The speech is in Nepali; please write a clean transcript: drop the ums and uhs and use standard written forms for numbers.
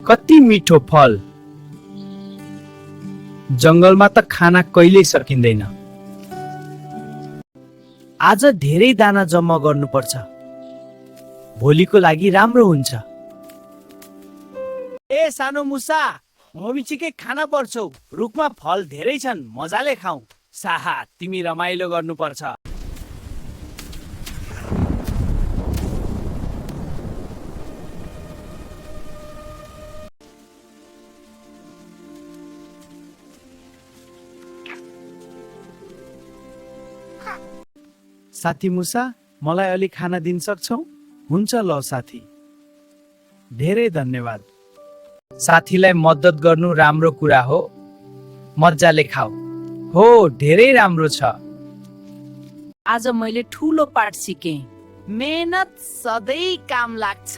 कति मिठो फल। जंगलमा त खाना कहिल्यै सकिँदैन। आज धेरै दाना जम्मा गर्नुपर्छ, भोलिको लागि राम्रो हुन्छ। ए सानो मुसा, ममिचीकै खाना पर्छौ। रुखमा फल धेरै छन्, मजाले खाऊ। साहा, तिमी रमाइलो गर्नुपर्छ। साथी मुसा, मलाई अलि खाना दिन सक्छौ? हुन्छ ल साथी, धेरै धन्यवाद। साथीलाई मद्दत गर्नु राम्रो कुरा हो। मजाले खाऊ। हो, धेरै राम्रो छ। आज मैले ठुलो पाठ सिकेँ। मेहनत सधैँ काम लाग्छ।